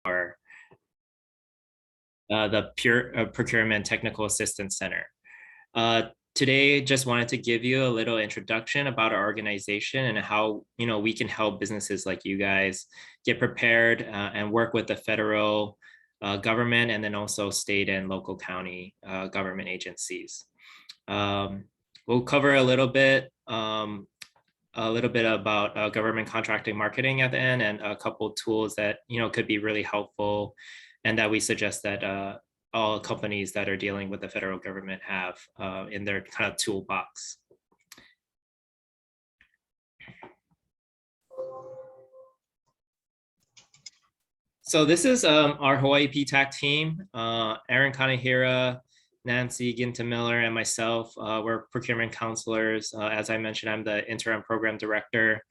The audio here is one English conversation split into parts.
our Procurement Technical Assistance Center. Today, just wanted to give you a little introduction about our organization and how we can help businesses like you guys get prepared and work with the federal government and then also state and local county government agencies. We'll cover a little bit about government contracting marketing at the end, and a couple tools that could be really helpful and that we suggest that all companies that are dealing with the federal government have in their kind of toolbox. So this is our Hawaii PTAC team. Aaron Kanehira, Nancy Ginta-Miller, and myself. We're procurement counselors. As I mentioned, I'm the interim program director.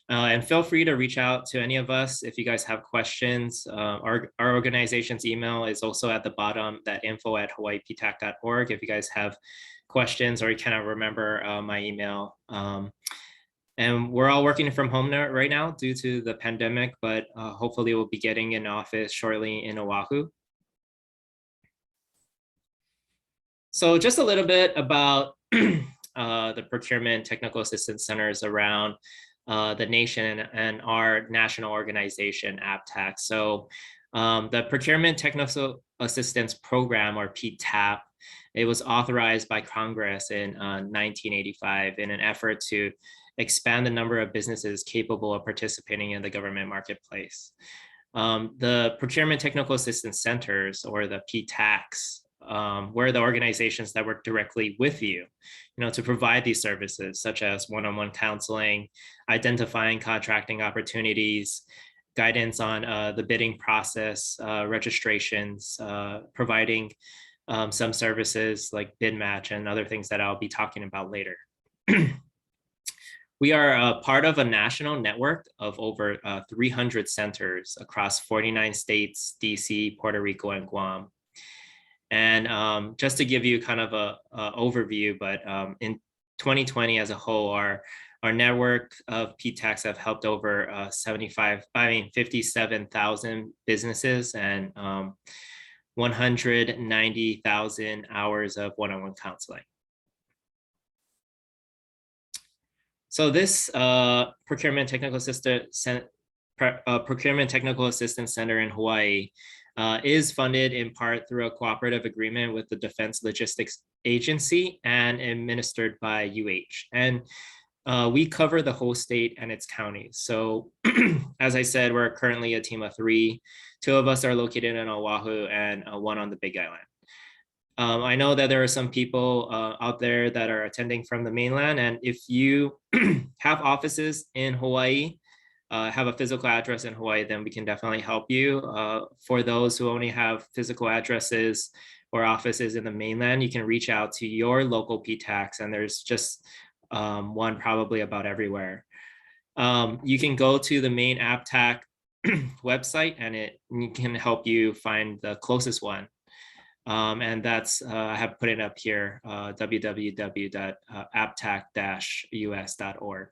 And feel free to reach out to any of us if you guys have questions. Our organization's email is also at the bottom, that info@hawaiiptac.org, if you guys have questions or you cannot remember my email. And we're all working from home right now due to the pandemic, but hopefully we'll be getting in office shortly in Oahu. So just a little bit about the Procurement Technical Assistance Centers around the nation and our national organization, HAWAI. So the Procurement Technical Assistance Program, or PTAP, it was authorized by Congress in 1985 in an effort to expand the number of businesses capable of participating in the government marketplace. The Procurement Technical Assistance Centers, or the PTACs, were the organizations that work directly with you, to provide these services, such as one-on-one counseling, identifying contracting opportunities, guidance on the bidding process, registrations, providing some services like BidMatch and other things that I'll be talking about later. We are a part of a national network of over 300 centers across 49 states, DC, Puerto Rico, and Guam. And just to give you kind of a overview, but in 2020 as a whole, our network of PTACs have helped over 57,000 businesses and 190,000 hours of one-on-one counseling. So this Procurement Technical Assistance Center in Hawaii is funded in part through a cooperative agreement with the Defense Logistics Agency and administered by UH. And we cover the whole state and its counties. So as I said, we're currently a team of 3. 2 of us are located in Oahu and 1 on the Big Island. I know that there are some people out there that are attending from the mainland, and if you have offices in Hawaii, have a physical address in Hawaii, then we can definitely help you. For those who only have physical addresses or offices in the mainland, you can reach out to your local PTACs, and there's just one probably about everywhere. You can go to the main HAWAI website, and it can help you find the closest one. And that's, I have put it up here, www.aptac-us.org.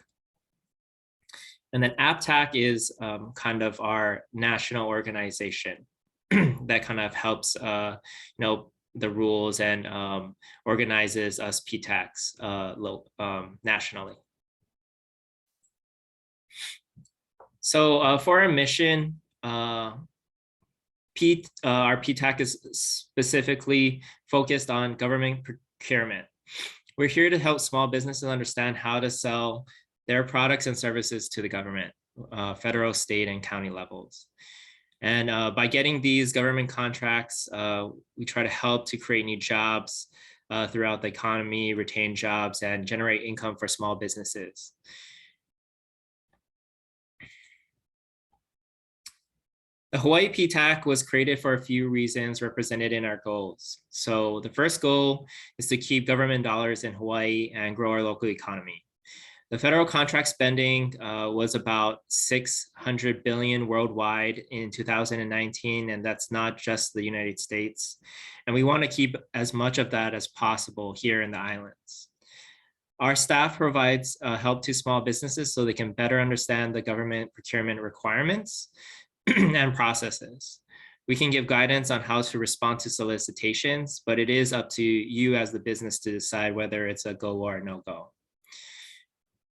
And then HAWAI is kind of our national organization that kind of helps, the rules and organizes us PTACs nationally. So for our mission, our PTAC is specifically focused on government procurement. We're here to help small businesses understand how to sell their products and services to the government, federal, state, and county levels. And by getting these government contracts, we try to help to create new jobs throughout the economy, retain jobs, and generate income for small businesses. The Hawaii PTAC was created for a few reasons represented in our goals. So the first goal is to keep government dollars in Hawaii and grow our local economy. The federal contract spending was about $600 billion worldwide in 2019, and that's not just the United States. And we want to keep as much of that as possible here in the islands. Our staff provides help to small businesses so they can better understand the government procurement requirements and processes. We can give guidance on how to respond to solicitations, but it is up to you as the business to decide whether it's a go or a no-go.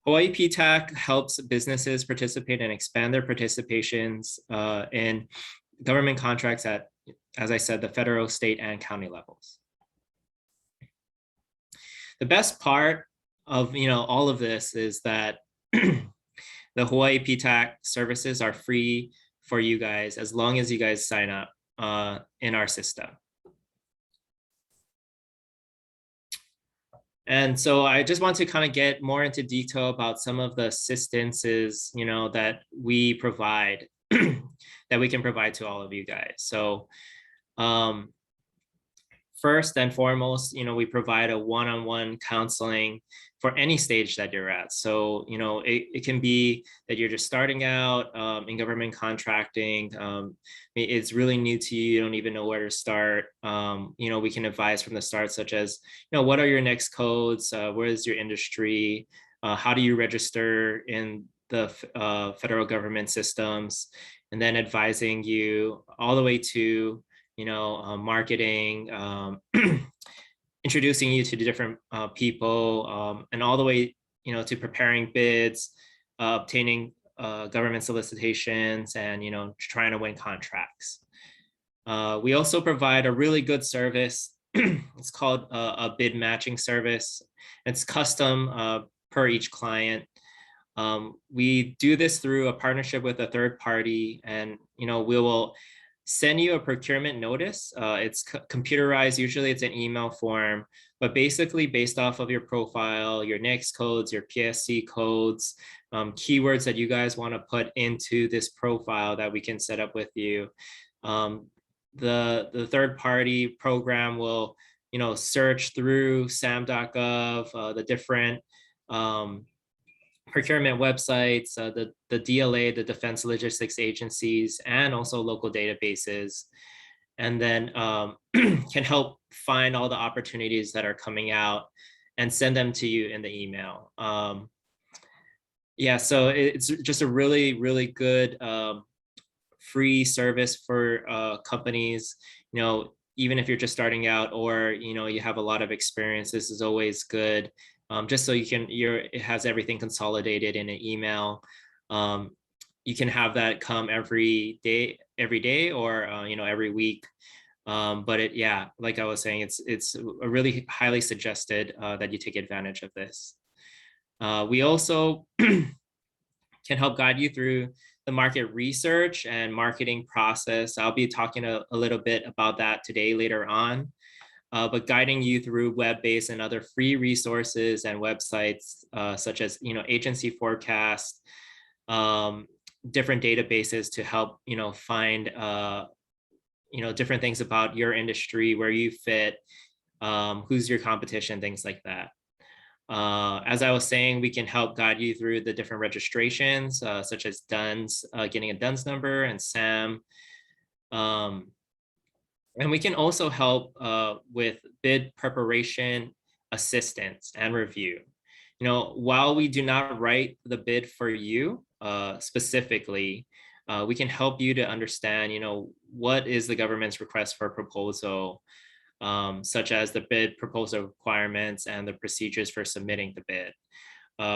Hawaii PTAC helps businesses participate and expand their participations in government contracts at, as I said, the federal, state, and county levels. The best part of all of this is that the Hawaii PTAC services are free for you guys as long as you guys sign up in our system. And so I just want to kind of get more into detail about some of the assistances, that we provide, that we can provide to all of you guys. So first and foremost, we provide a one-on-one counseling for any stage that you're at. So, it can be that you're just starting out in government contracting. It's really new to you. You don't even know where to start. We can advise from the start, such as, what are your next codes? Where is your industry? How do you register in the federal government systems? And then advising you all the way to marketing, introducing you to the different people, and all the way, to preparing bids, obtaining government solicitations, and, trying to win contracts. We also provide a really good service. It's called a bid matching service. It's custom per each client. We do this through a partnership with a third party, and, we will send you a procurement notice. It's computerized. Usually it's an email form, but basically based off of your profile, your NAICS codes, your PSC codes, keywords that you guys want to put into this profile that we can set up with you. The third party program will, search through sam.gov, the different procurement websites, the DLA, the Defense Logistics Agencies, and also local databases, and then can help find all the opportunities that are coming out and send them to you in the email. Yeah, so it's just a really, really good free service for companies. Even if you're just starting out, or you have a lot of experience, this is always good. Just so it has everything consolidated in an email. You can have that come every day, or every week. But like I was saying, it's a really highly suggested that you take advantage of this. We also can help guide you through the market research and marketing process. I'll be talking a little bit about that today later on. But guiding you through web-based and other free resources and websites, such as agency forecast, different databases to help find different things about your industry, where you fit, who's your competition, things like that. As I was saying, we can help guide you through the different registrations, such as DUNS, getting a DUNS number, and SAM. And we can also help with bid preparation, assistance, and review. While we do not write the bid for you specifically, we can help you to understand, what is the government's request for proposal, such as the bid proposal requirements and the procedures for submitting the bid.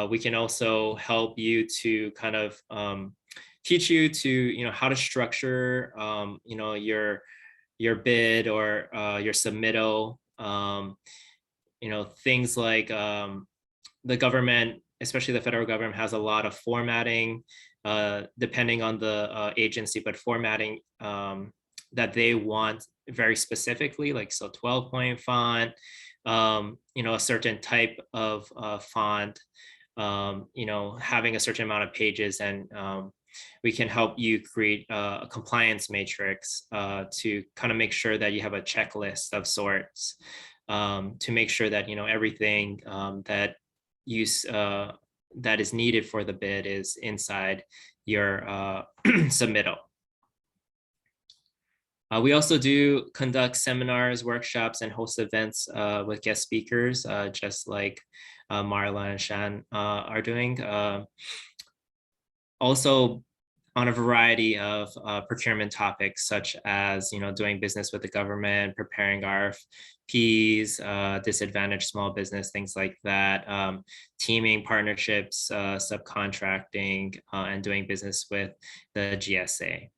We can also help you to kind of teach you to, how to structure, your bid or your submittal. Things like the government, especially the federal government, has a lot of formatting, depending on the agency, but formatting that they want very specifically, like 12-point font, a certain type of font, having a certain amount of pages, and we can help you create a compliance matrix to kind of make sure that you have a checklist of sorts, to make sure that everything that is needed for the bid is inside your submittal. We also do conduct seminars, workshops, and host events with guest speakers, just like Marla and Shan are doing. Also, on a variety of procurement topics, such as, doing business with the government, preparing RFPs, disadvantaged small business, things like that, teaming, partnerships, subcontracting, and doing business with the GSA.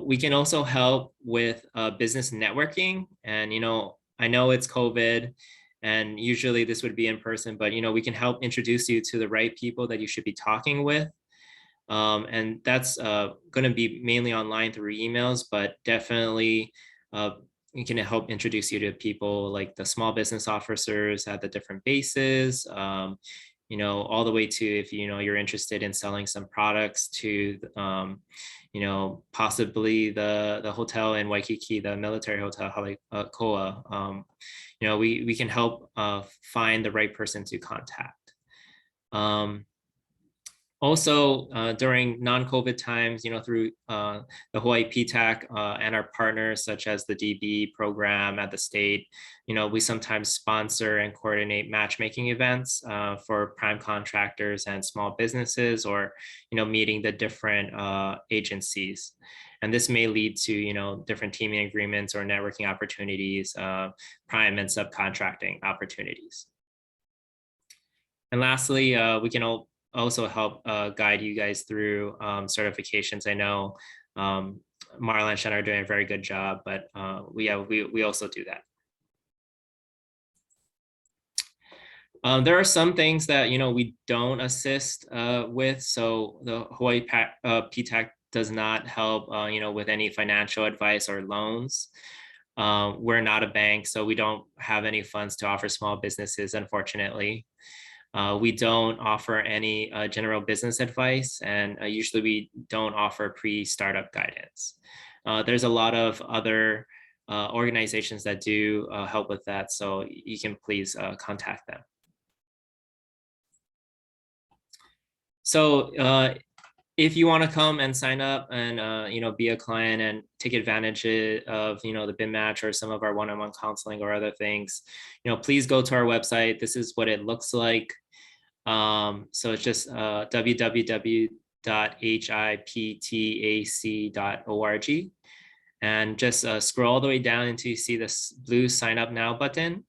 We can also help with business networking. And, I know it's COVID, and usually this would be in person, but, we can help introduce you to the right people that you should be talking with. And that's going to be mainly online through emails, but definitely we can help introduce you to people like the small business officers at the different bases, all the way to, if you're interested in selling some products to, possibly the hotel in Waikiki, the military hotel, Koa. We can help find the right person to contact. Also, during non-COVID times, through the Hawaii PTAC and our partners, such as the DB program at the state, we sometimes sponsor and coordinate matchmaking events for prime contractors and small businesses, or, meeting the different agencies. And this may lead to, different teaming agreements or networking opportunities, prime and subcontracting opportunities. And lastly, we can also help guide you guys through certifications. I know Marla and Shen are doing a very good job, but we also do that. There are some things that we don't assist with. So the Hawaii PTAC does not help with any financial advice or loans. We're not a bank, so we don't have any funds to offer small businesses, unfortunately. We don't offer any general business advice, and usually we don't offer pre-startup guidance. There's a lot of other organizations that do help with that, so you can please contact them. So if you want to come and sign up and be a client and take advantage of the BidMatch or some of our one-on-one counseling or other things, please go to our website. This is what it looks like. So it's just www.hiptac.org, and just scroll all the way down until you see this blue sign up now button,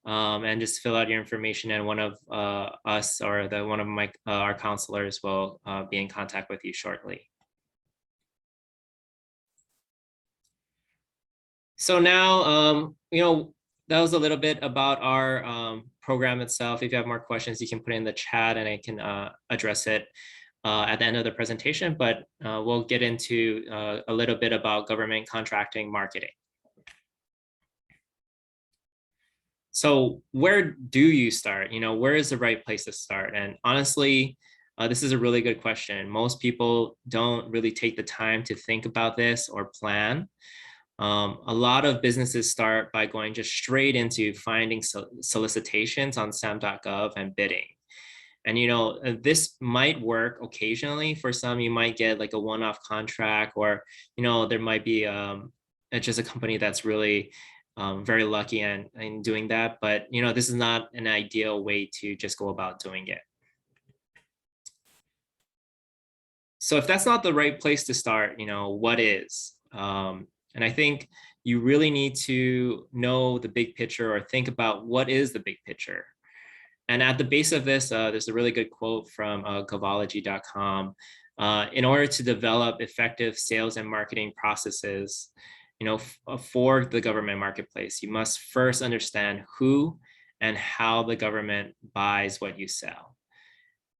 and just fill out your information, and one of us or one of our counselors will be in contact with you shortly. So now, that was a little bit about our program itself. If you have more questions, you can put it in the chat and I can address it at the end of the presentation, but we'll get into a little bit about government contracting marketing. So where do you start? Where is the right place to start? And honestly, this is a really good question. Most people don't really take the time to think about this or plan. A lot of businesses start by going just straight into finding solicitations on SAM.gov and bidding. And, this might work occasionally. For some, you might get like a one-off contract, or, there might be just a company that's really very lucky in doing that. But, this is not an ideal way to just go about doing it. So if that's not the right place to start, what is? And I think you really need to know the big picture, or think about what is the big picture. And at the base of this, there's a really good quote from Govology.com. In order to develop effective sales and marketing processes, for the government marketplace, you must first understand who and how the government buys what you sell.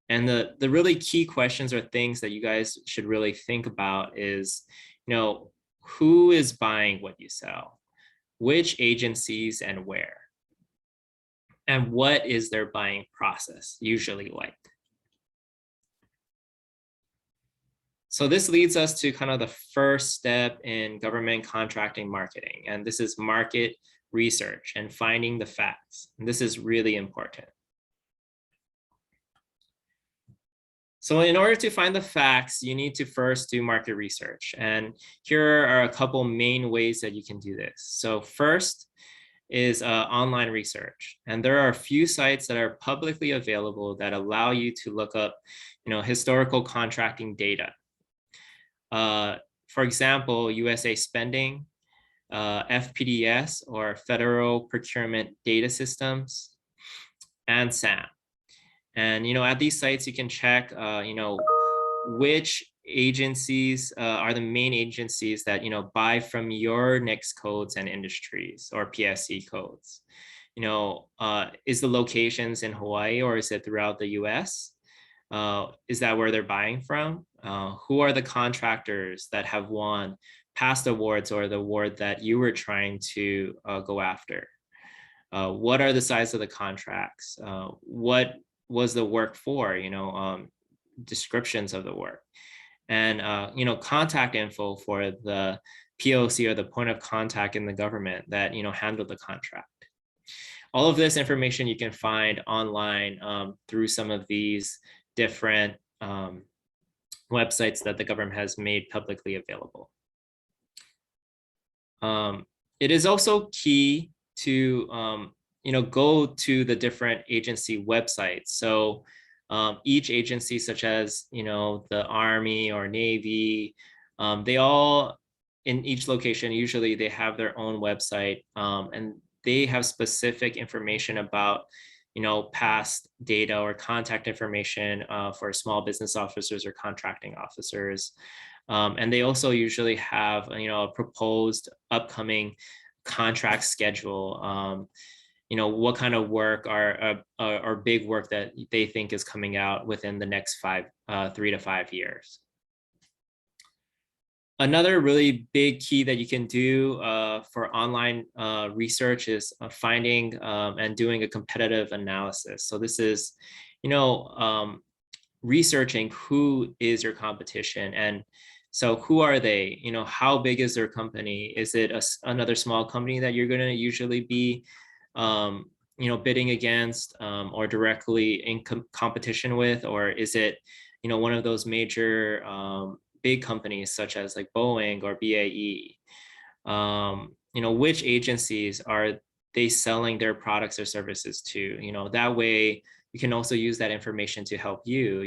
And the really key questions or things that you guys should really think about is, who is buying what you sell? Which agencies and where? And what is their buying process usually like? So this leads us to kind of the first step in government contracting marketing. And this is market research and finding the facts. And this is really important. So in order to find the facts, you need to first do market research. And here are a couple main ways that you can do this. So first, is online research. And there are a few sites that are publicly available that allow you to look up, historical contracting data. For example, USASpending, FPDS, or Federal Procurement Data Systems, and SAM. And at these sites, you can check which agencies are the main agencies that buy from your NICS codes and industries, or PSC codes. Is the locations in Hawaii, or is it throughout the US? Is that where they're buying from? Who are the contractors that have won past awards or the award that you were trying to go after? What are the size of the contracts? What was the work for? Descriptions of the work, and contact info for the POC, or the point of contact in the government that handled the contract. All of this information you can find online through some of these different websites that the government has made publicly available. It is also key to go to the different agency websites. So each agency, such as the Army or Navy, they all, in each location, usually they have their own website, and they have specific information about past data or contact information for small business officers or contracting officers. And they also usually have a proposed upcoming contract schedule. What kind of work are big work that they think is coming out within the next 3 to 5 years. Another really big key that you can do for online research is finding and doing a competitive analysis. So this is, researching who is your competition, and so who are they? How big is their company? Is it another small company that you're going to usually be bidding against or directly in competition with, or is it one of those major big companies such as like Boeing or BAE? Which agencies are they selling their products or services to? That way you can also use that information to help you.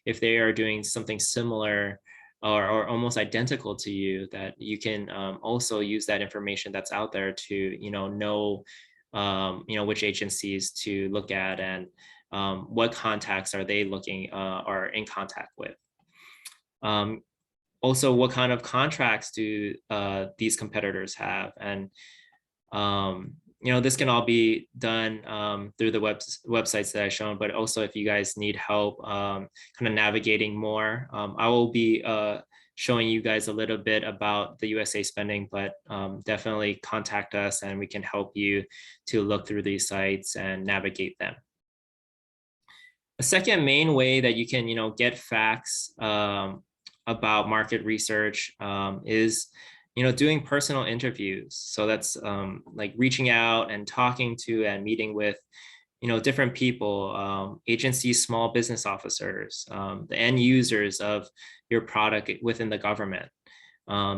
If they are doing something similar or almost identical to you, that you can also use that information that's out there to know which agencies to look at, and what contacts are they looking or in contact with. Also, what kind of contracts do these competitors have? And this can all be done through the websites that I've shown, but also if you guys need help kind of navigating more, I will be showing you guys a little bit about the USASpending, but definitely contact us and we can help you to look through these sites and navigate them. A second main way that you can get facts about market research is doing personal interviews. So that's like reaching out and talking to and meeting with different people, agencies, small business officers, the end users of your product within the government,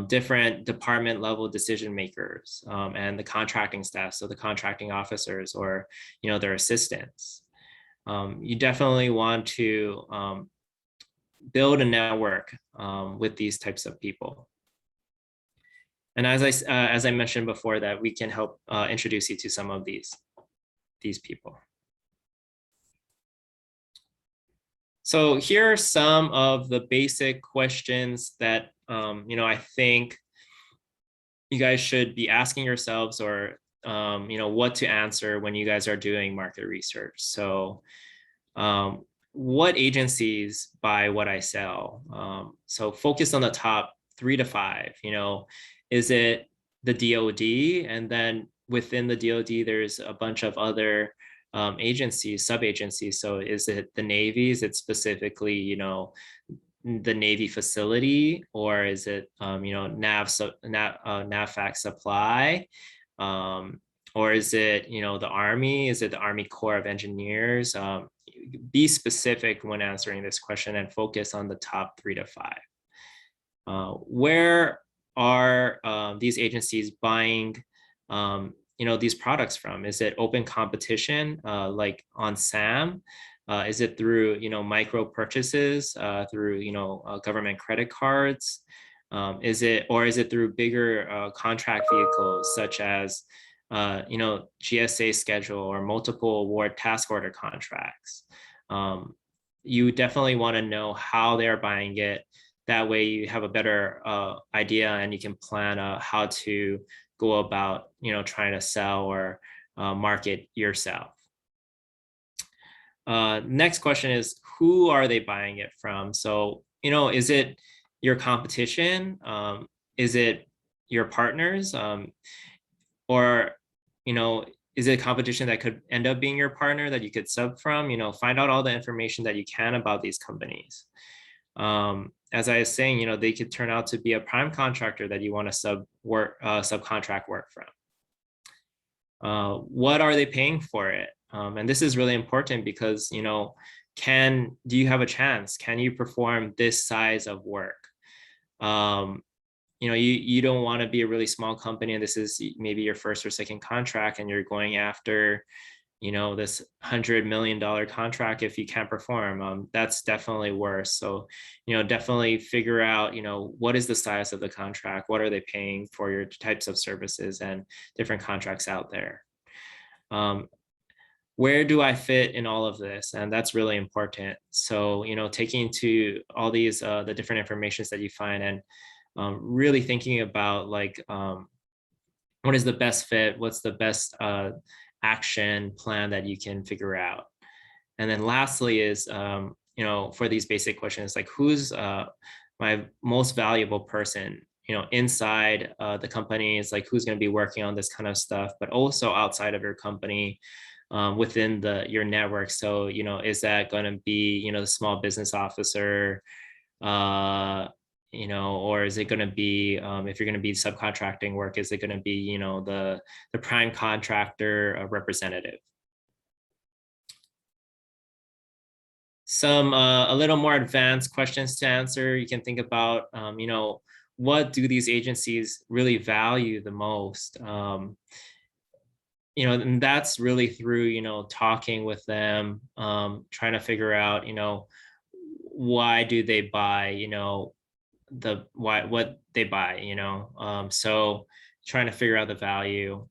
different department level decision makers, and the contracting staff, so the contracting officers or their assistants. You definitely want to build a network with these types of people. And as I mentioned before, that we can help introduce you to some of these people. So here are some of the basic questions that I think you guys should be asking yourselves, or what to answer when you guys are doing market research. So what agencies buy what I sell? So focus on the top 3 to 5. Is it the DoD? And then within the DoD, there's a bunch of other agencies, sub-agencies. So is it the Navy? Is it specifically, the Navy facility? Or is it, NAVFAC supply? Or is it, the Army? Is it the Army Corps of Engineers? Be specific when answering this question and focus on the top 3 to 5. Where are these agencies buying these products from? Is it open competition like on SAM? Is it through micro purchases through government credit cards? Is it through bigger contract vehicles such as GSA schedule or multiple award task order contracts? You definitely want to know how they're buying it. That way you have a better idea and you can plan how to go about trying to sell or market yourself. Next question is, who are they buying it from? So is it your competition? Is it your partners? Or is it a competition that could end up being your partner that you could sub from? Find out all the information that you can about these companies. As I was saying, they could turn out to be a prime contractor that you want to subcontract work from. What are they paying for it? And this is really important because, do you have a chance? Can you perform this size of work? You don't want to be a really small company and this is maybe your first or second contract and you're going after this $100 million contract. If you can't perform, that's definitely worse. So definitely figure out what is the size of the contract, what are they paying for your types of services and different contracts out there. Where do I fit in all of this? And that's really important. So taking into all these the different informations that you find and really thinking about like what is the best fit, what's the best action plan that you can figure out. And then lastly is for these basic questions, like who's my most valuable person inside the company, is like who's going to be working on this kind of stuff, but also outside of your company, within your network. So is that going to be the small business officer, or is it going to be, if you're going to be subcontracting work, is it going to be, the prime contractor representative? Some a little more advanced questions to answer. You can think about, what do these agencies really value the most? And that's really through, talking with them, trying to figure out, why do they buy, what they buy, so trying to figure out the value,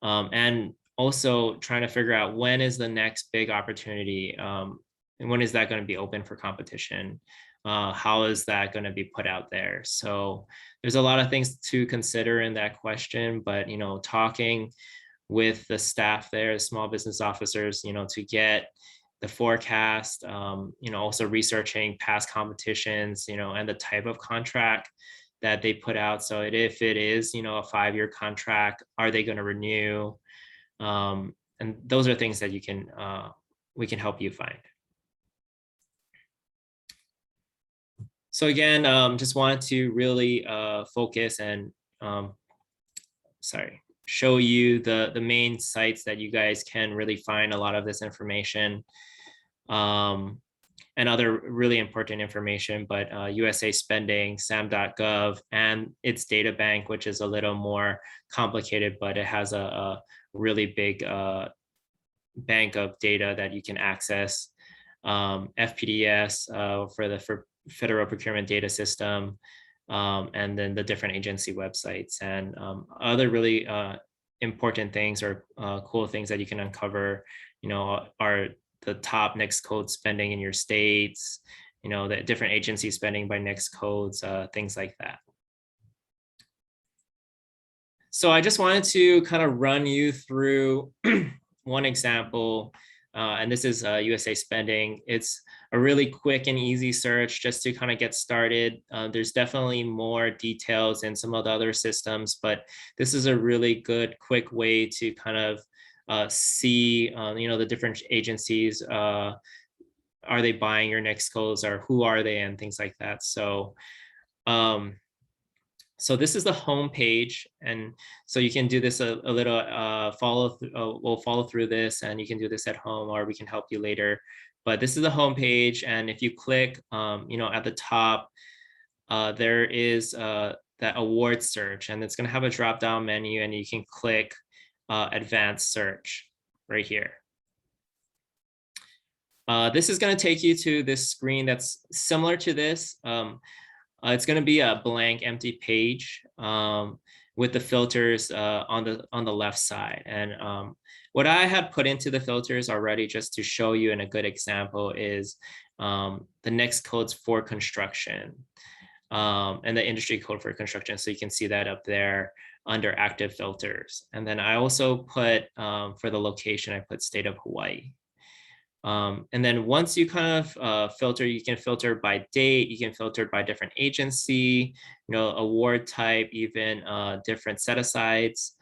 and also trying to figure out when is the next big opportunity, and when is that going to be open for competition, how is that going to be put out there. So there's a lot of things to consider in that question, but talking with the staff there, the small business officers, to get the forecast, also researching past competitions, and the type of contract that they put out. So if it is, a 5-year contract, are they going to renew? And those are things that we can help you find. So again, just wanted to really focus and show you the main sites that you guys can really find a lot of this information, and other really important information, but USASpending, SAM.gov, and its data bank, which is a little more complicated, but it has a really big bank of data that you can access. FPDS for the Federal Procurement Data System, and then the different agency websites, and other really important things or cool things that you can uncover, are the top NAICS code spending in your states, the different agency spending by NAICS codes, things like that. So I just wanted to kind of run you through one example, and this is USASpending. It's a really quick and easy search just to kind of get started. There's definitely more details in some of the other systems, but this is a really good, quick way to kind of see, the different agencies. Are they buying your NAICS codes, or who are they, and things like that. So, so this is the home page, and so you can do this a little we'll follow through this, and you can do this at home, or we can help you later. But this is the home page, and if you click, at the top, there is that award search, and it's going to have a drop-down menu, and you can click advanced search right here. This is going to take you to this screen that's similar to this. It's going to be a blank, empty page with the filters on the left side. And what I have put into the filters already, just to show you in a good example, is the next codes for construction and the industry code for construction. So you can see that up there under active filters. And then I also put for the location, I put state of Hawaii. And then once you kind of filter, you can filter by date, you can filter by different agency, award type, even different set-asides.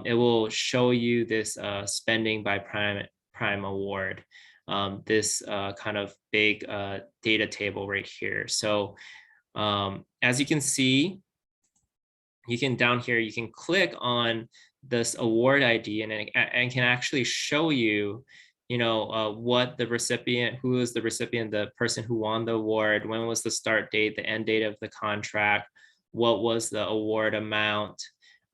It will show you this spending by prime award, this kind of big data table right here. So as you can see, you can down here, you can click on this award ID and it can actually show you what the recipient, who is the recipient, the person who won the award, when was the start date, the end date of the contract, what was the award amount,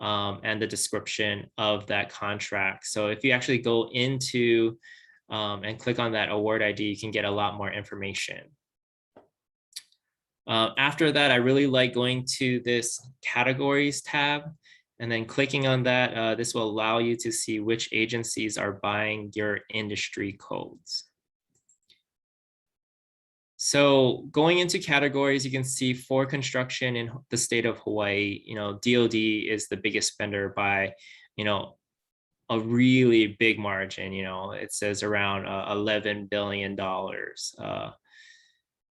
and the description of that contract. So if you actually go into and click on that award ID, you can get a lot more information. After that, I really like going to this categories tab. And then clicking on that, this will allow you to see which agencies are buying your industry codes. So going into categories, you can see for construction in the state of Hawaii, DoD is the biggest spender by, a really big margin. It says around $11 billion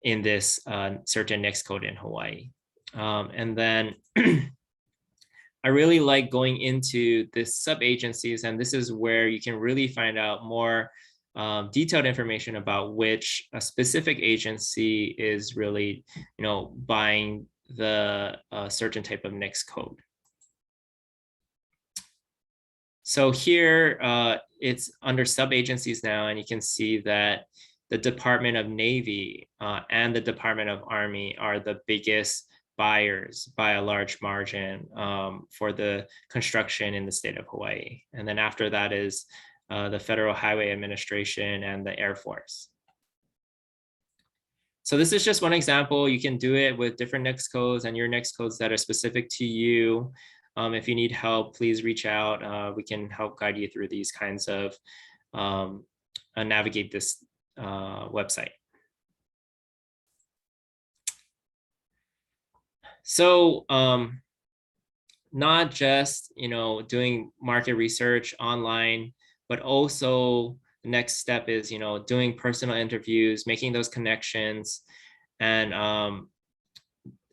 in this certain next code in Hawaii. And then I really like going into the sub-agencies, and this is where you can really find out more detailed information about which a specific agency is really, buying the certain type of next code. So here it's under sub-agencies now, and you can see that the Department of Navy and the Department of Army are the biggest buyers by a large margin for the construction in the state of Hawaii. And then after that is the Federal Highway Administration and the Air Force. So this is just one example. You can do it with different next codes and your next codes that are specific to you. If you need help, please reach out. We can help guide you through these kinds of navigate this website. So not just, doing market research online, but also the next step is, doing personal interviews, making those connections. And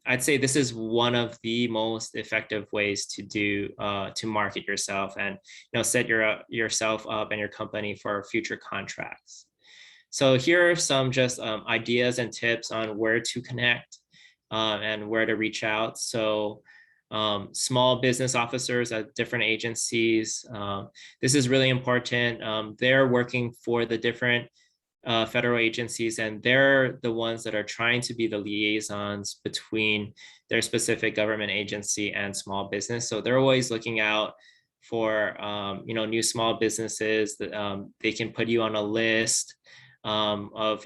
I'd say this is one of the most effective ways to do, to market yourself and, set yourself up and your company for future contracts. So here are some just ideas and tips on where to connect. And where to reach out. So small business officers at different agencies, this is really important. They're working for the different federal agencies, and they're the ones that are trying to be the liaisons between their specific government agency and small business. So they're always looking out for new small businesses that they can put you on a list of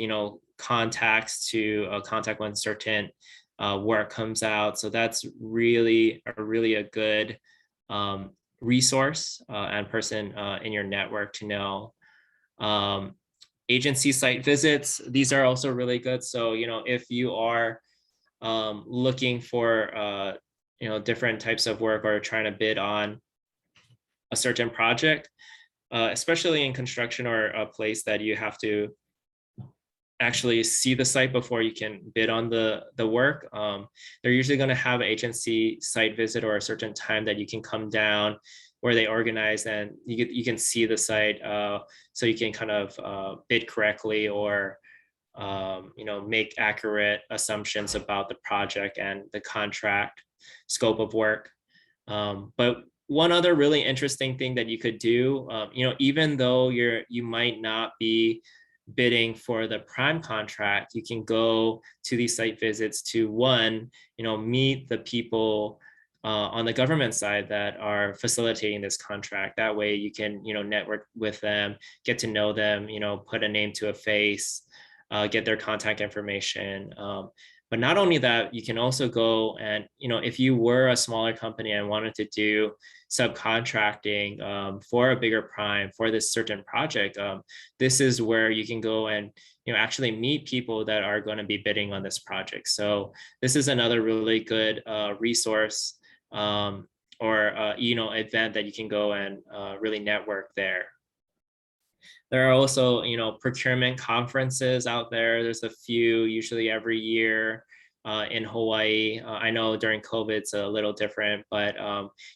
contacts to contact when certain work comes out. So that's really a good resource and person in your network to know. Agency site visits, these are also really good. So, if you are looking for, different types of work or trying to bid on a certain project, especially in construction or a place that you have to actually see the site before you can bid on the work. They're usually going to have an agency site visit or a certain time that you can come down where they organize and you can see the site, so you can kind of bid correctly or make accurate assumptions about the project and the contract scope of work. But one other really interesting thing that you could do, even though you might not be bidding for the prime contract, you can go to these site visits to meet the people on the government side that are facilitating this contract. That way you can, network with them, get to know them, put a name to a face, get their contact information. But not only that, you can also go and, if you were a smaller company and wanted to do subcontracting for a bigger prime for this certain project, this is where you can go and, actually meet people that are going to be bidding on this project. So this is another really good resource or event that you can go and really network there. There are also, procurement conferences out there. There's a few, usually every year in Hawaii. I know during COVID it's a little different, but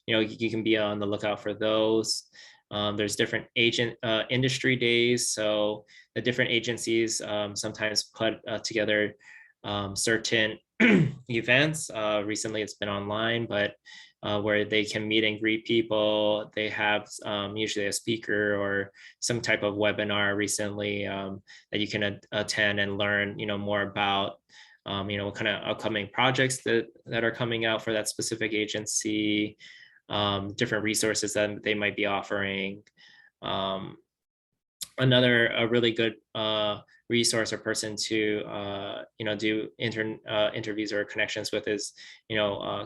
you can be on the lookout for those. There's different industry days. So the different agencies sometimes put together certain events. Recently it's been online, but where they can meet and greet people. They have usually a speaker or some type of webinar recently that you can attend and learn, more about, what kind of upcoming projects that are coming out for that specific agency, different resources that they might be offering. Another really good resource or person to do interviews or connections with is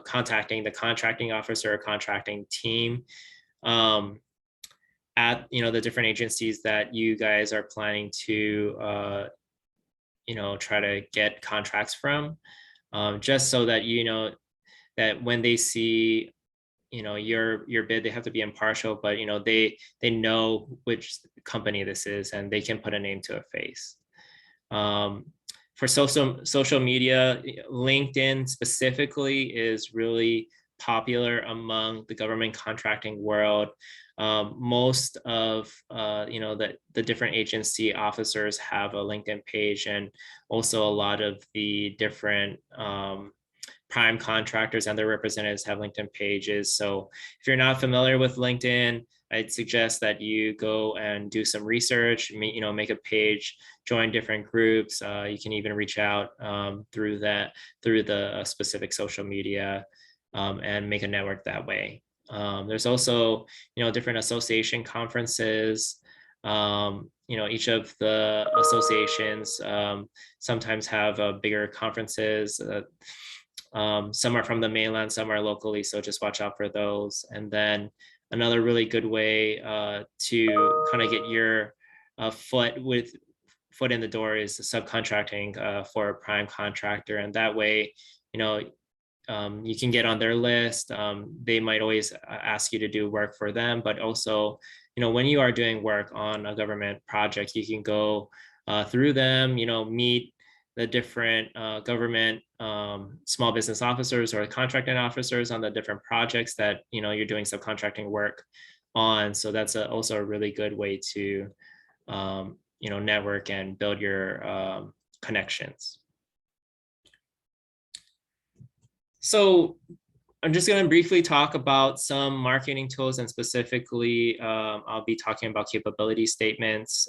contacting the contracting officer or contracting team at the different agencies that you guys are planning to try to get contracts from, just so that that when they see your bid, they have to be impartial, but they know which company this is and they can put a name to a face. For social media, LinkedIn specifically is really popular among the government contracting world. Most of the different agency officers have a LinkedIn page, and also a lot of the different prime contractors and their representatives have LinkedIn pages. So if you're not familiar with LinkedIn, I'd suggest that you go and do some research, make a page, join different groups. You can even reach out through the specific social media and make a network that way. There's also, different association conferences. Each of the associations sometimes have bigger conferences. Some are from the mainland, some are locally, so just watch out for those. And then another really good way to kind of get your foot in the door is subcontracting for a prime contractor, and that way, you can get on their list. They might always ask you to do work for them, but also, when you are doing work on a government project, you can go through them, meet the different government small business officers or contracting officers on the different projects that you're doing subcontracting work on. So that's also a really good way to network and build your connections. So I'm just going to briefly talk about some marketing tools, and specifically I'll be talking about capability statements.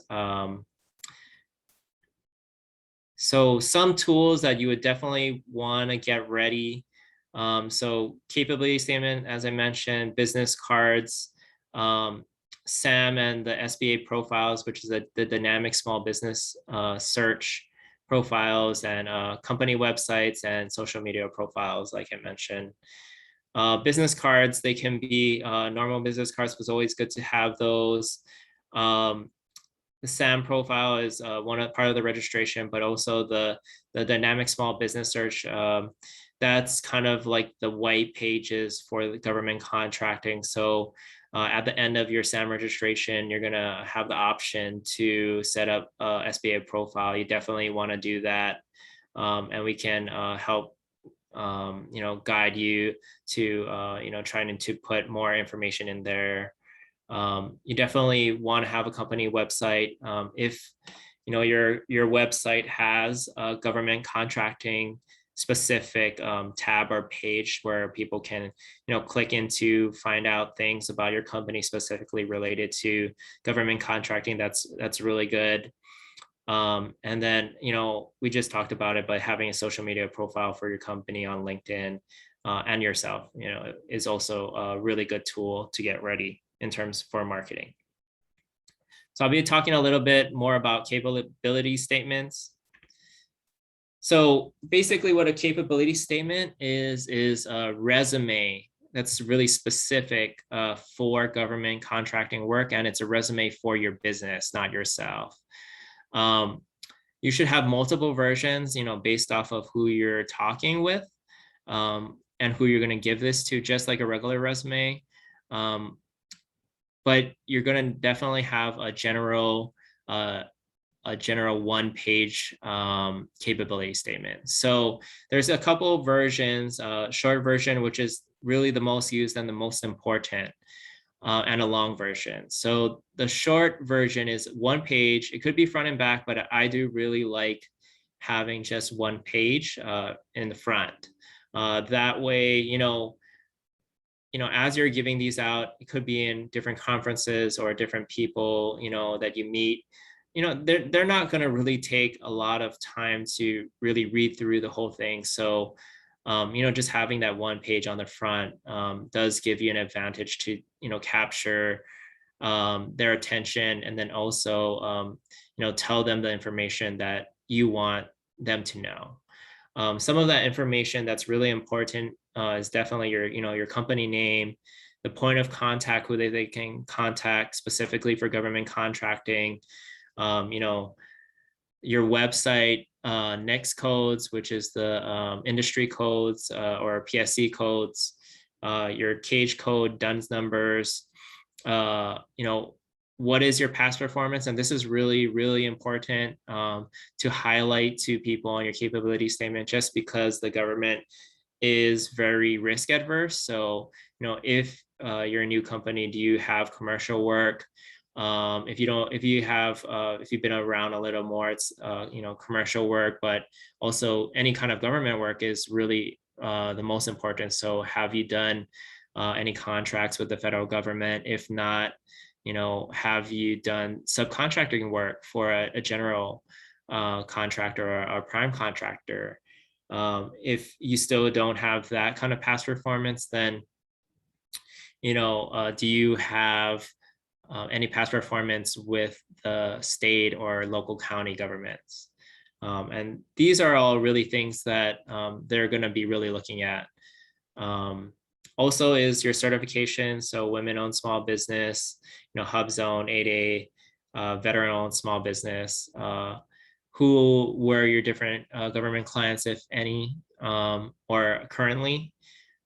So some tools that you would definitely want to get ready. So capability statement, as I mentioned, business cards, SAM and the SBA profiles, which is the dynamic small business search profiles, and company websites and social media profiles, like I mentioned. Business cards, they can be normal business cards, but it's always good to have those. The SAM profile is part of the registration, but also the dynamic small business search. That's kind of like the white pages for the government contracting. So at the end of your SAM registration, you're gonna have the option to set up a SBA profile. You definitely want to do that, and we can help guide you to trying to put more information in there. You definitely want to have a company website. If your website has a government contracting specific tab or page where people can click into find out things about your company specifically related to government contracting, that's really good. And then we just talked about it, but having a social media profile for your company on LinkedIn and yourself, is also a really good tool to get ready in terms for marketing. So I'll be talking a little bit more about capability statements. So basically what a capability statement is a resume that's really specific for government contracting work, and it's a resume for your business, not yourself. You should have multiple versions, based off of who you're talking with and who you're going to give this to, just like a regular resume. But you're going to definitely have a general one-page capability statement. So there's a couple of versions, short version, which is really the most used and the most important, and a long version. So the short version is one page. It could be front and back, but I do really like having just one page in the front. That way, as you're giving these out, it could be in different conferences or different people, that you meet. They're not going to really take a lot of time to really read through the whole thing. So, just having that one page on the front does give you an advantage to, capture their attention, and then also, tell them the information that you want them to know. Some of that information that's really important is definitely your company name, the point of contact, who they can contact specifically for government contracting, your website, NEXT codes, which is the industry codes or PSC codes, your cage code, DUNS numbers, what is your past performance? And this is really, really important to highlight to people on your capability statement, just because the government is very risk adverse. So, if you're a new company, do you have commercial work? If you've been around a little more, it's commercial work, but also any kind of government work is really the most important. So have you done any contracts with the federal government? If not, have you done subcontracting work for a general contractor or a prime contractor? If you still don't have that kind of past performance, then do you have any past performance with the state or local county governments? And these are all really things that they're going to be really looking at. Also is your certification. So women-owned small business, HubZone, 8A, veteran-owned small business. Who were your different government clients, if any, or currently?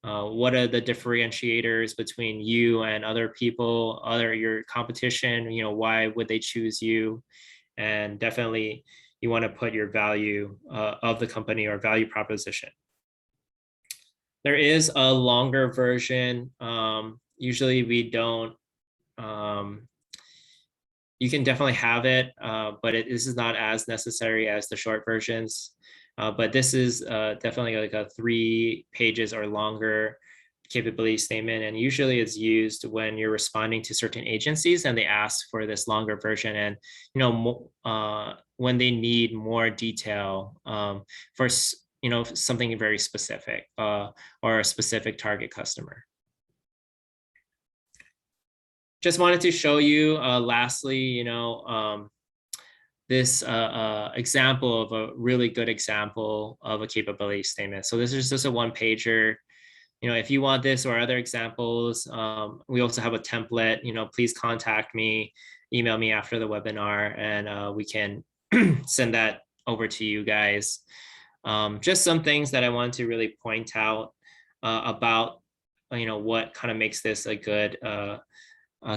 What are the differentiators between you and other people, your competition? Why would they choose you? And definitely you want to put your value of the company or value proposition. There is a longer version. Usually we don't, you can definitely have it, but this is not as necessary as the short versions. But this is definitely like a 3 pages or longer capability statement. And usually it's used when you're responding to certain agencies and they ask for this longer version. And, when they need more detail for, something very specific or a specific target customer. Just wanted to show you lastly, this example of a really good example of a capability statement. So this is just a one pager. If you want this or other examples, we also have a template. Please contact me, email me after the webinar, and we can send that over to you guys. Just some things that I want to really point out about, what kind of makes this a good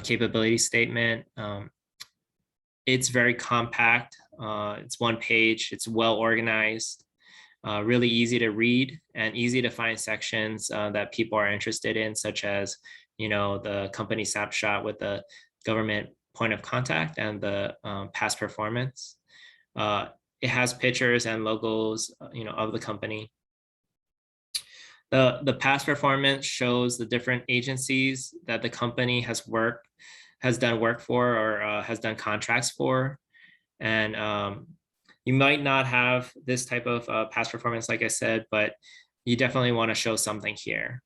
capability statement. It's very compact. It's one page. It's well organized, really easy to read and easy to find sections that people are interested in, such as, the company snapshot with the government point of contact and the past performance. It has pictures and logos, of the company. The past performance shows the different agencies that the company has done work for or has done contracts for. And you might not have this type of past performance, like I said, but you definitely want to show something here.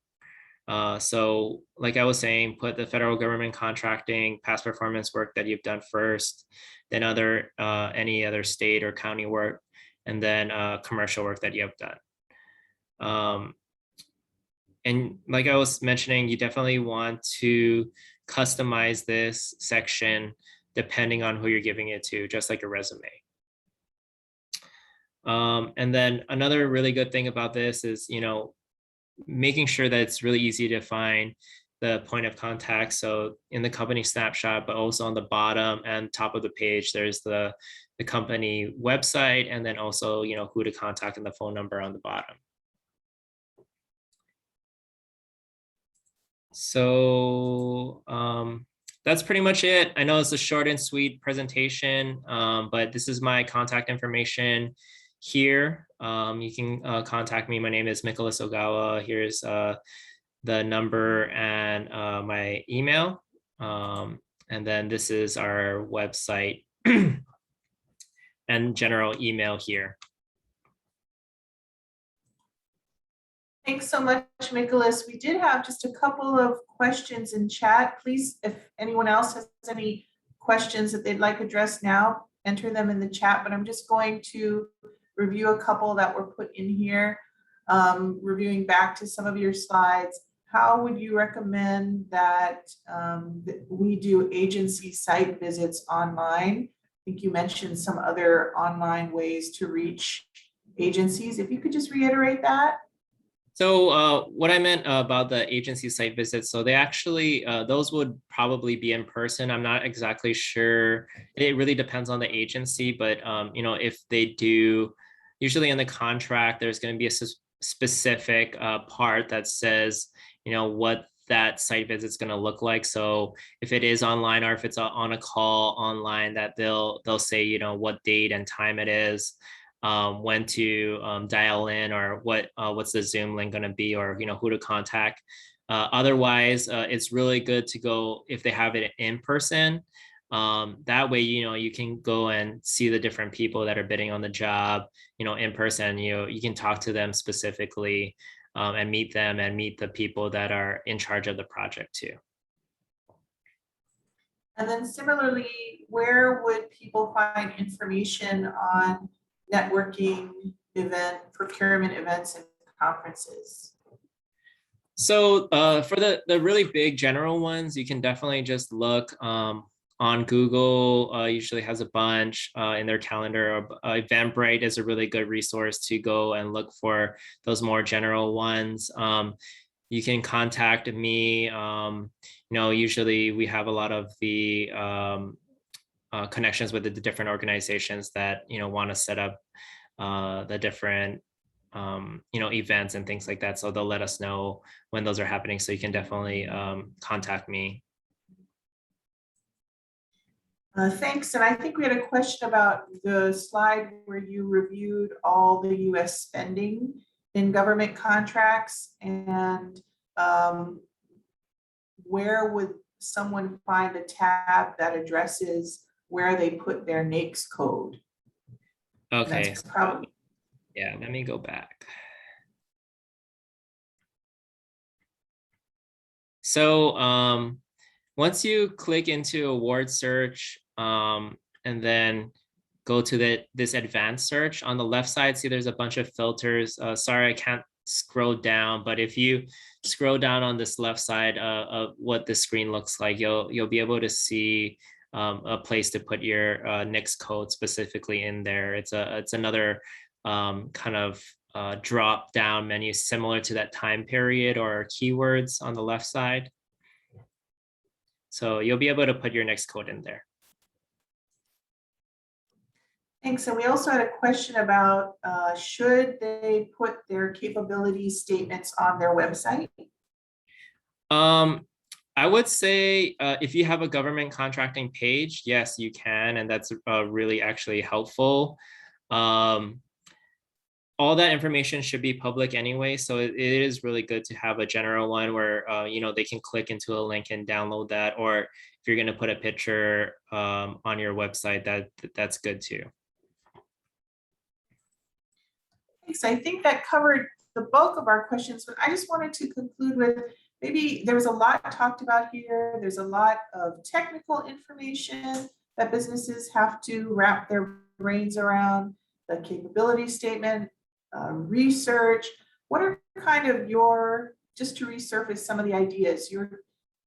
So like I was saying, put the federal government contracting past performance work that you've done first, then any other state or county work, and then commercial work that you have done. And like I was mentioning, you definitely want to customize this section depending on who you're giving it to, just like a resume. And then another really good thing about this is, making sure that it's really easy to find the point of contact. So in the company snapshot, but also on the bottom and top of the page, there's the company website, and then also, who to contact and the phone number on the bottom. So that's pretty much it. I know it's a short and sweet presentation, but this is my contact information here. You can contact me. My name is Nicholas Ogawa. Here's the number and my email. And then this is our website and general email here. Thanks so much, Nicholas. We did have just a couple of questions in chat. Please, if anyone else has any questions that they'd like addressed now, enter them in the chat, but I'm just going to review a couple that were put in here. Reviewing back to some of your slides, how would you recommend that we do agency site visits online? I think you mentioned some other online ways to reach agencies. If you could just reiterate that. So what I meant about the agency site visits, so they actually, those would probably be in person. I'm not exactly sure. It really depends on the agency, but if they do, usually in the contract, there's going to be a specific part that says, what that site visit is going to look like. So if it is online, or if it's on a call online, that they'll say, what date and time it is. When to dial in, or what's the Zoom link going to be, or who to contact. Otherwise, it's really good to go if they have it in person. That way, you can go and see the different people that are bidding on the job, in person. You can talk to them specifically and meet them and meet the people that are in charge of the project too. And then similarly, where would people find information on networking procurement events and conferences? So for the really big general ones, you can definitely just look on Google. Usually has a bunch in their calendar. Eventbrite is a really good resource to go and look for those more general ones. You can contact me. Usually we have a lot of the connections with the different organizations that want to set up the different events and things like that. So they'll let us know when those are happening. So you can definitely contact me. Thanks. And I think we had a question about the slide where you reviewed all the U.S. spending in government contracts, and where would someone find a tab that addresses where they put their NAICS code? Okay. Probably, yeah, let me go back. So once you click into award search and then go to this advanced search, on the left side, see there's a bunch of filters. Sorry, I can't scroll down, but if you scroll down on this left side of what the screen looks like, you'll be able to see a place to put your NAICS code specifically in there. It's another kind of drop down menu similar to that time period or keywords on the left side. So you'll be able to put your NAICS code in there. Thanks. And we also had a question about should they put their capability statements on their website? I would say if you have a government contracting page, yes, you can, and that's really actually helpful. All that information should be public anyway, so it is really good to have a general one where they can click into a link and download that, or if you're going to put a picture on your website, that's good too. Thanks. I think that covered the bulk of our questions, but I just wanted to conclude with maybe there was a lot talked about here. There's a lot of technical information that businesses have to wrap their brains around, the capability statement, research. What are kind of your, just to resurface some of the ideas, your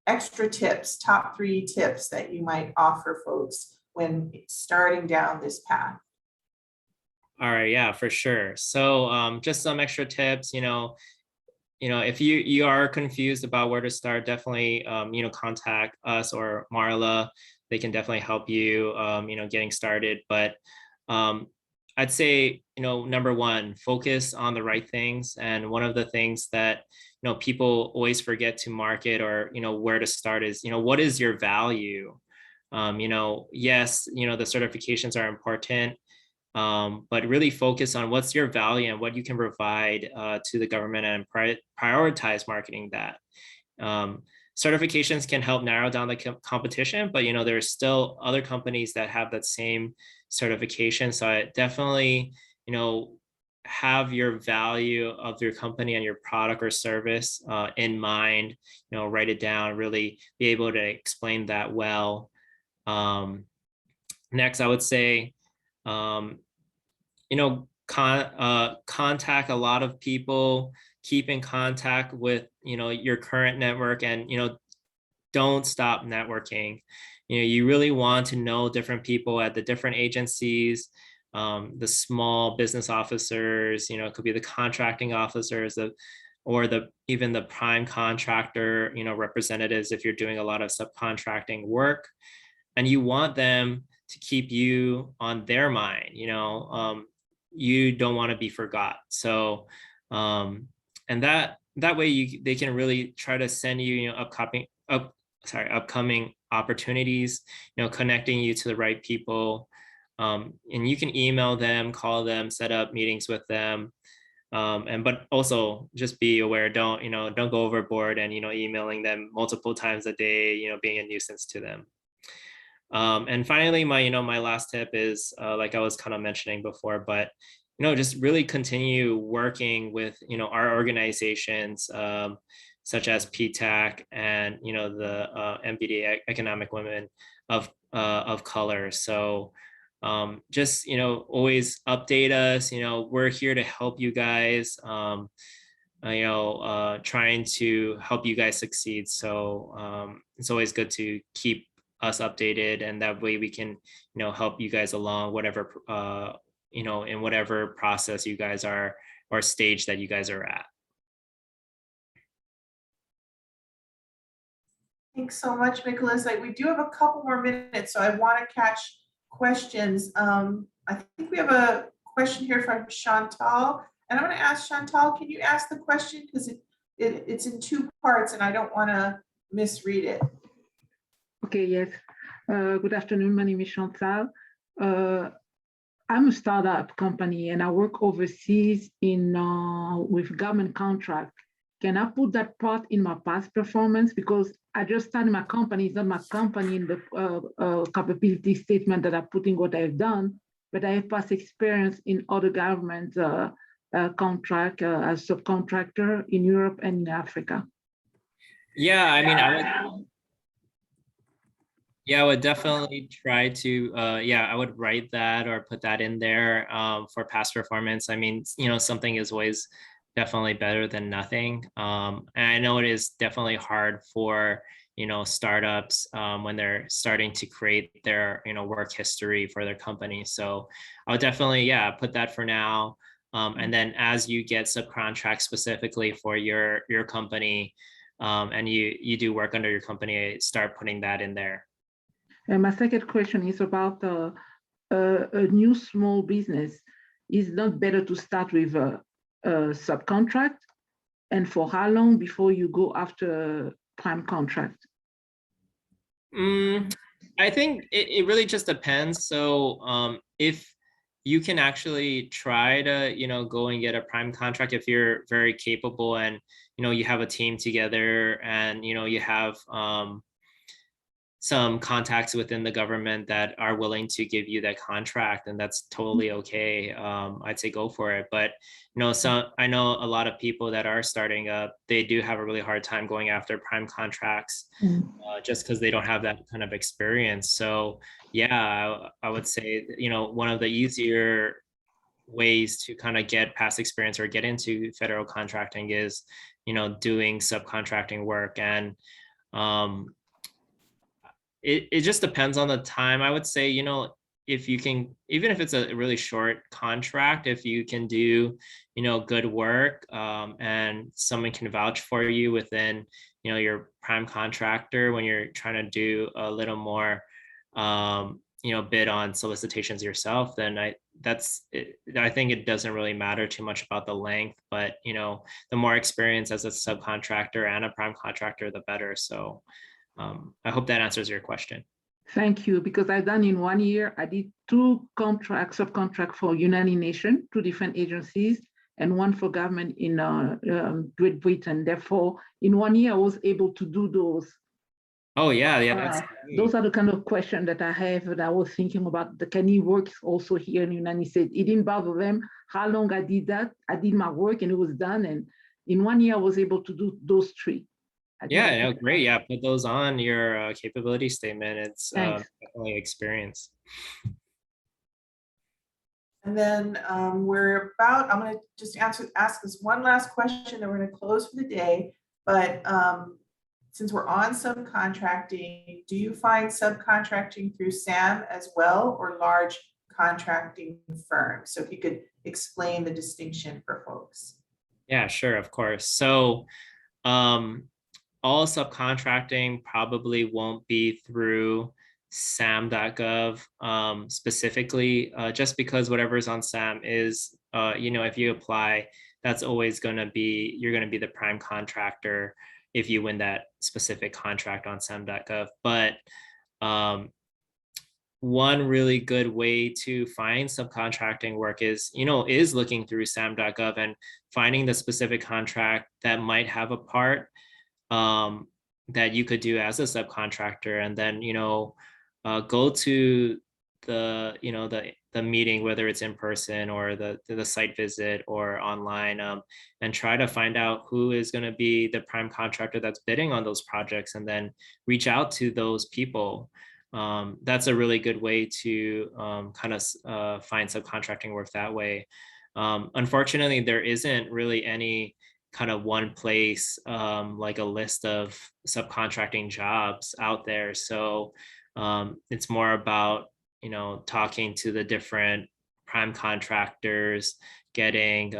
extra tips, top 3 tips that you might offer folks when starting down this path? All right, yeah, for sure. So just some extra tips, if you are confused about where to start, definitely, contact us or Marla. They can definitely help you, getting started. But I'd say, number one, focus on the right things. And one of the things that, people always forget to market or, where to start is, what is your value? Yes, the certifications are important, but really focus on what's your value and what you can provide to the government and prioritize marketing that. Certifications can help narrow down the competition, but there's still other companies that have that same certification. So I definitely, have your value of your company and your product or service in mind, write it down, really be able to explain that well. Next, I would say, contact a lot of people, keep in contact with, your current network, and, don't stop networking. You really want to know different people at the different agencies, the small business officers, it could be the contracting officers, or even the prime contractor, representatives if you're doing a lot of subcontracting work, and you want them to keep you on their mind. You don't want to be forgot. So, and that way they can really try to send you, upcoming opportunities, connecting you to the right people. And you can email them, call them, set up meetings with them. But also just be aware, don't go overboard and, emailing them multiple times a day, being a nuisance to them. And finally, my last tip is, like I was kind of mentioning before, but, just really continue working with, our organizations, such as PTAC and, the MBDA Economic Women of Color. So just, always update us, we're here to help you guys, trying to help you guys succeed. So it's always good to keep us updated, and that way we can, help you guys along whatever, in whatever process you guys are or stage that you guys are at. Thanks so much, Nicholas. We do have a couple more minutes, so I want to catch questions. I think we have a question here from Chantal, and I'm going to ask Chantal, can you ask the question, because it's in 2 parts and I don't want to misread it. Okay, yes. Good afternoon. My name is Chantal. I'm a startup company and I work overseas with government contract. Can I put that part in my past performance? Because I just started my company. It's not my company in the capability statement that I put in what I've done, but I have past experience in other government contract as subcontractor in Europe and in Africa. Yeah, I mean, I would definitely try to, I would write that or put that in there for past performance. I mean, something is always definitely better than nothing. And I know it is definitely hard for, startups when they're starting to create their, work history for their company. So I would definitely, put that for now. And then as you get subcontract specifically for your company, and you do work under your company, start putting that in there. And my second question is about a new small business. Is it not better to start with a subcontract? And for how long before you go after prime contract? I think it really just depends. So if you can actually try to, go and get a prime contract if you're very capable and, you have a team together and, you have, some contacts within the government that are willing to give you that contract, and that's totally okay. I'd say go for it. But I know a lot of people that are starting up, they do have a really hard time going after prime contracts just because they don't have that kind of experience. So yeah, I would say, one of the easier ways to kind of get past experience or get into federal contracting is, doing subcontracting work. And it just depends on the time. I would say, if you can, even if it's a really short contract, if you can do, good work, and someone can vouch for you within, your prime contractor when you're trying to do a little more, bid on solicitations yourself, then I think it doesn't really matter too much about the length, but the more experience as a subcontractor and a prime contractor, the better. So I hope that answers your question. Thank you, because I've done in 1 year, I did 2 subcontract for United Nations, 2 different agencies, and 1 for government in Great Britain. Therefore, in 1 year, I was able to do those. Oh yeah, that's those are the kind of questions that I have that I was thinking about. Can he work also here in the United States? It didn't bother them how long I did that. I did my work and it was done. And in 1 year, I was able to do those 3. Yeah, no, great. Yeah, put those on your capability statement. It's definitely experience. And then I'm going to just ask this one last question, then we're going to close for the day. But since we're on subcontracting, do you find subcontracting through SAM as well, or large contracting firms? So if you could explain the distinction for folks. Yeah, sure, of course. So all subcontracting probably won't be through SAM.gov specifically, just because whatever is on SAM is, if you apply, that's always going to be, you're going to be the prime contractor if you win that specific contract on SAM.gov. But one really good way to find subcontracting work is looking through SAM.gov and finding the specific contract that might have a part that you could do as a subcontractor, and then go to the meeting, whether it's in person or the site visit or online, and try to find out who is going to be the prime contractor that's bidding on those projects, and then reach out to those people. That's a really good way to kind of find subcontracting work that way. Unfortunately, there isn't really any kind of one place, like a list of subcontracting jobs out there. So it's more about, talking to the different prime contractors, getting,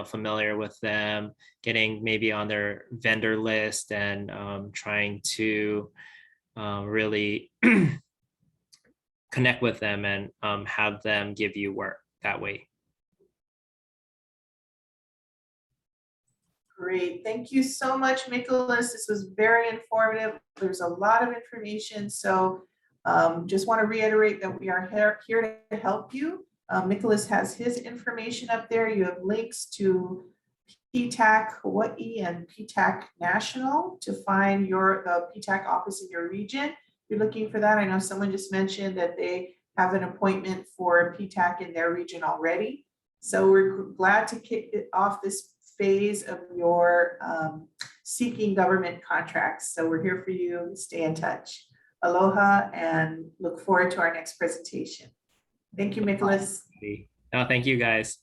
familiar with them, getting maybe on their vendor list, and trying to really connect with them and have them give you work that way. Great. Thank you so much, Nicholas. This was very informative. There's a lot of information. So just want to reiterate that we are here to help you. Nicholas has his information up there. You have links to PTAC Hawaii and PTAC National to find the PTAC office in your region. If you're looking for that, I know someone just mentioned that they have an appointment for PTAC in their region already. So we're glad to kick it off this phase of your seeking government contracts. So we're here for you. Stay in touch. Aloha, and look forward to our next presentation. Thank you, Nicholas. No, thank you guys.